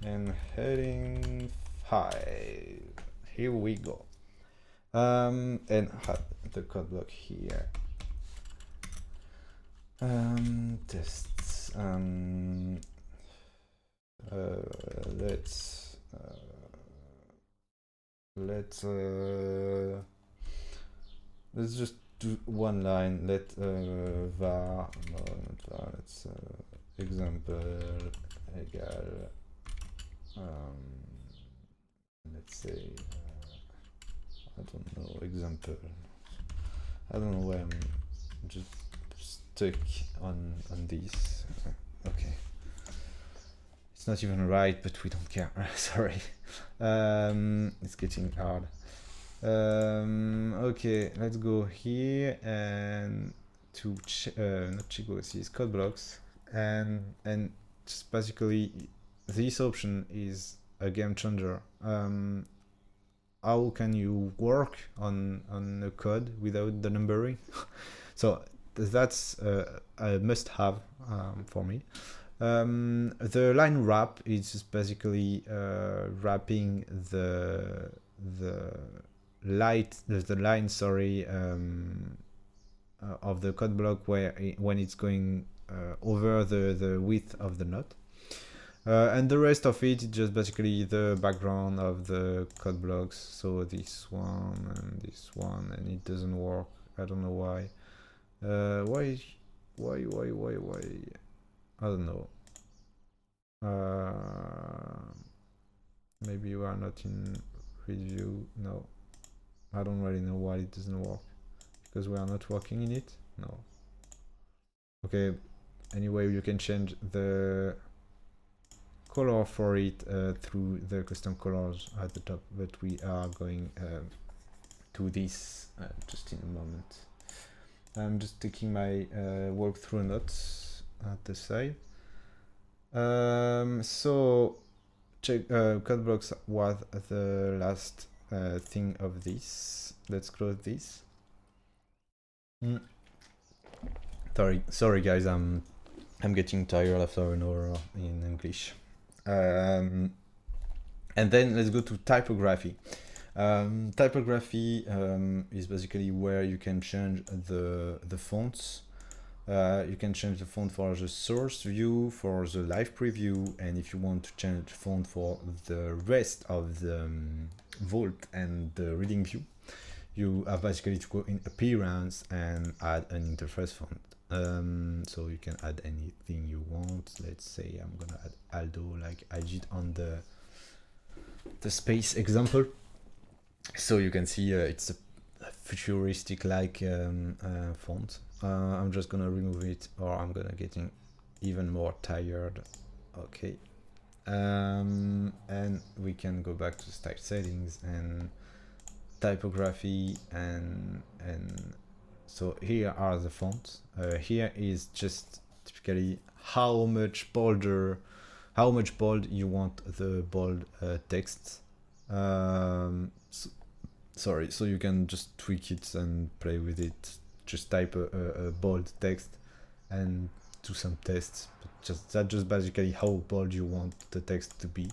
and heading 5. Here we go. And have the code block here. Tests. Let's just do one line. Let var, no, not var, let's example equal, let's say I don't know, example I don't know why I'm just stuck on this. Okay. It's not even right, but we don't care. Sorry. It's getting hard. Okay, let's go here and to not checkboxes, code blocks, and just basically this option is a game changer. How can you work on the code without the numbering? So that's a must-have for me. The line wrap is just basically wrapping the line, sorry, of the code block when it's going over the width of the note. And the rest of it is just basically the background of the code blocks. So this one and this one, and it doesn't work. I don't know why. Why? I don't know. Maybe you are not in review. No, I don't really know why it doesn't work. Because we are not working in it. No. Okay. Anyway, you can change the color for it through the custom colors at the top, but we are going to this just in a moment. I'm just taking my walkthrough notes at the side. So check code blocks was the last thing of this. Let's close this. Sorry guys, I'm getting tired after an hour in English. And then let's go to typography. Typography is basically where you can change the fonts. You can change the font for the source view, for the live preview, and if you want to change font for the rest of the vault and the reading view, you have basically to go in appearance and add an interface font. So you can add anything you want. Let's say I'm gonna add Aldo like I did on the space example. So you can see it's a futuristic like font. I'm just gonna remove it, or I'm gonna getting even more tired. Okay. And we can go back to style settings and typography, and so here are the fonts. Here is just typically how much bold you want the bold text. Sorry, so you can just tweak it and play with it. Just type a bold text and do some tests. But that's just basically how bold you want the text to be.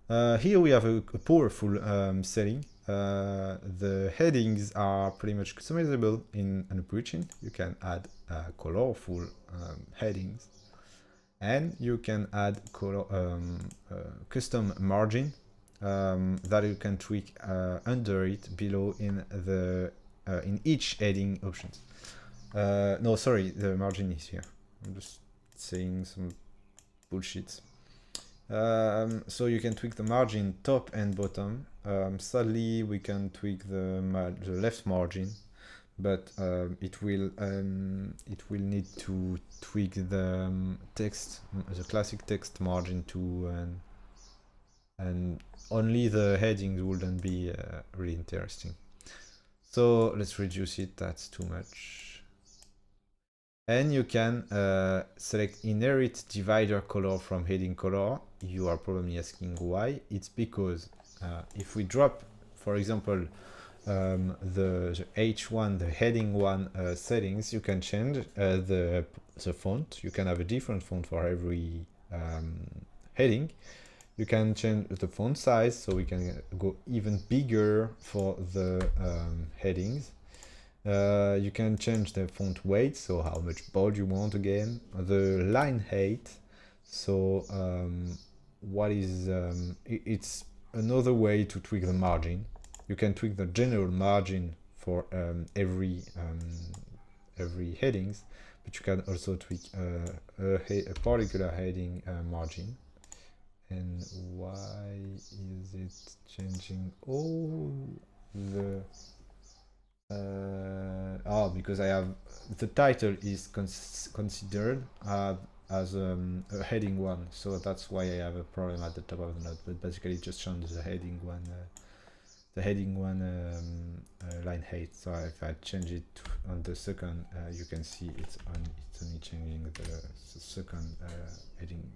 Here we have a powerful setting. The headings are pretty much customizable in AnuPpuccin. You can add colorful headings, and you can add custom margin that you can tweak under it below in the in each heading options. No, sorry, the margin is here. I'm just saying some bullshit. So you can tweak the margin top and bottom. Sadly, we can tweak the left margin, but it will need to tweak the text, the classic text margin too, and only the headings wouldn't be really interesting. So let's reduce it. That's too much. And you can select inherit divider color from heading color. You are probably asking why. It's because if we drop, for example, the H1, the heading 1 settings, you can change the font. You can have a different font for every heading. You can change the font size, so we can go even bigger for the headings. You can change the font weight, so how much bold you want again. The line height, so what is it's another way to tweak the margin. You can tweak the general margin for every headings, but you can also tweak a particular heading margin. And why is it changing all the Because I have the title is considered as a heading one, so that's why I have a problem at the top of the note. But basically, just change the heading one. Line height. So if I change it on the second, you can see it's only changing the second heading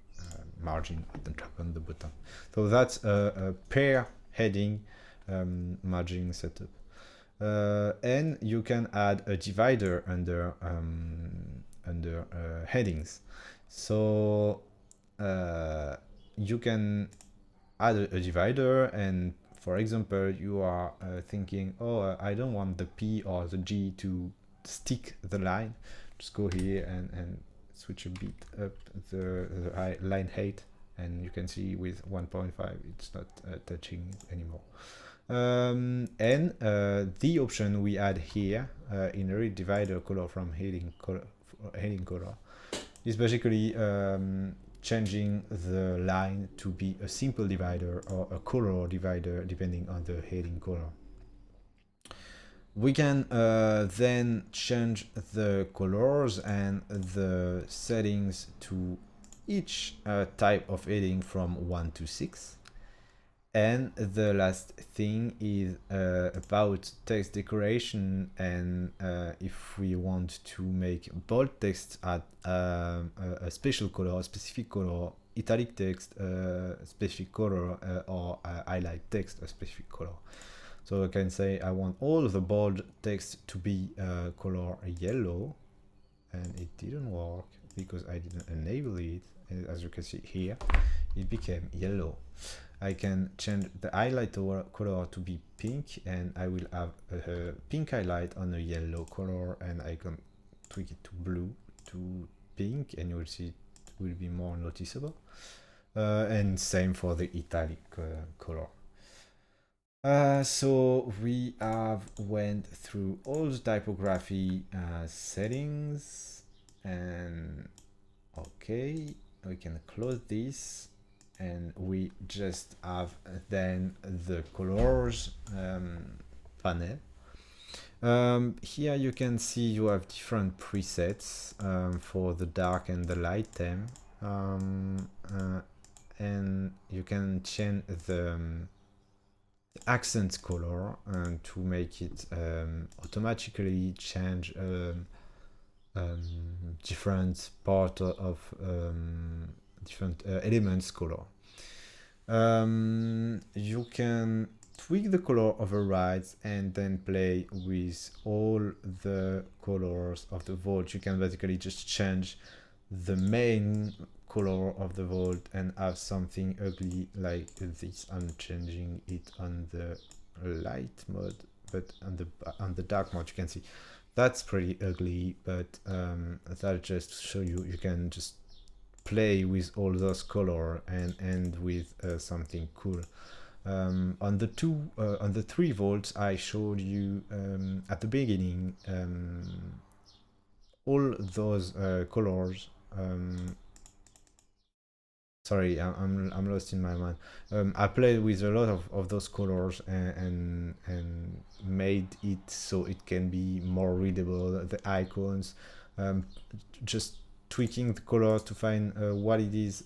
margin at the top and the bottom. So that's a pair heading margin setup. And you can add a divider under headings. So you can add a divider, and for example, you are thinking, oh, I don't want the P or the G to stick the line. Just go here and switch a bit up the line height, and you can see with 1.5 it's not touching anymore. And the option we add here, inherit divider color from heading color, is basically changing the line to be a simple divider or a color divider depending on the heading color. We can then change the colors and the settings to each type of heading from 1 to 6. And the last thing is about text decoration, and if we want to make bold text at a special color, a specific color, italic text, specific color, or highlight text, a specific color. So I can say I want all the bold text to be color yellow, and it didn't work because I didn't enable it. And as you can see here, it became yellow. I can change the highlight color to be pink, and I will have a pink highlight on a yellow color, and I can tweak it to blue, to pink, and you will see it will be more noticeable. And same for the italic color. So we have went through all the typography settings, and okay, we can close this, and we just have then the colors panel. Here you can see you have different presets for the dark and the light theme, and you can change the accent color to make it automatically change different part of different elements color. You can tweak the color overrides and then play with all the colors of the vault. You can basically just change the main color of the vault and have something ugly like this. I'm changing it on the light mode, but on the dark mode you can see that's pretty ugly, but that'll just show you you can just play with all those color and end with something cool. On the 3 volts I showed you at the beginning, all those colors. Sorry, I'm lost in my mind. I played with a lot of those colors and made it so it can be more readable. The icons, just tweaking the color to find what it is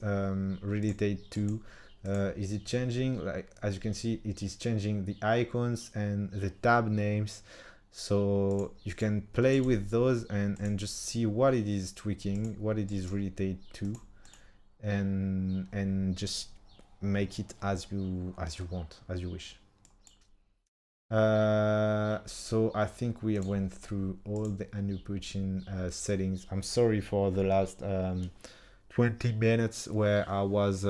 related to. Is it changing? Like, as you can see, it is changing the icons and the tab names. So you can play with those and just see what it is tweaking, what it is related to, and just make it as you want, as you wish. So I think we went through all the AnuPpuccin settings. I'm sorry for the last 20 minutes where I was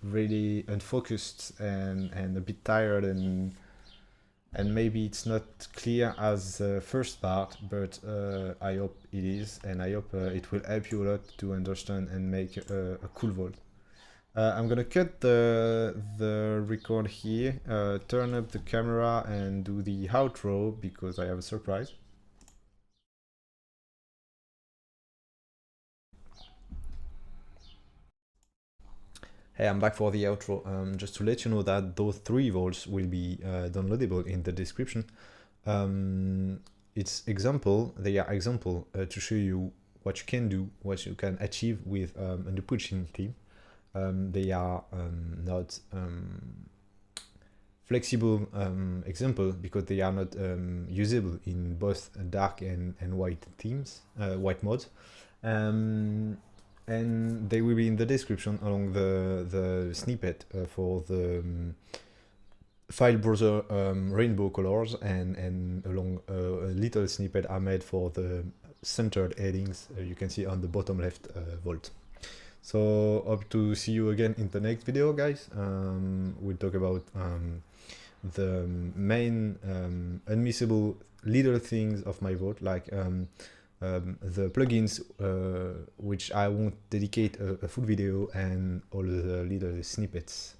really unfocused and a bit tired, and maybe it's not clear as the first part, but I hope it is, and I hope it will help you a lot to understand and make a cool vault. I'm gonna cut the record here, turn up the camera and do the outro because I have a surprise. Hey, I'm back for the outro. Just to let you know that those 3 vaults will be downloadable in the description. It's example, they are example to show you what you can do, what you can achieve with AnuPpuccin theme. They are not flexible example because they are not usable in both dark and white themes, white modes. And they will be in the description along the snippet for the file browser rainbow colors and along a little snippet I made for the centered headings you can see on the bottom left vault. So hope to see you again in the next video, guys. We'll talk about the main unmissable little things of my vault, like the plugins, which I won't dedicate a full video, and all the little snippets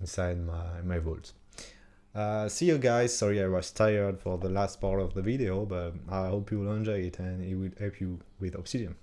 inside my vault. See you guys. Sorry I was tired for the last part of the video, but I hope you will enjoy it and it will help you with Obsidian.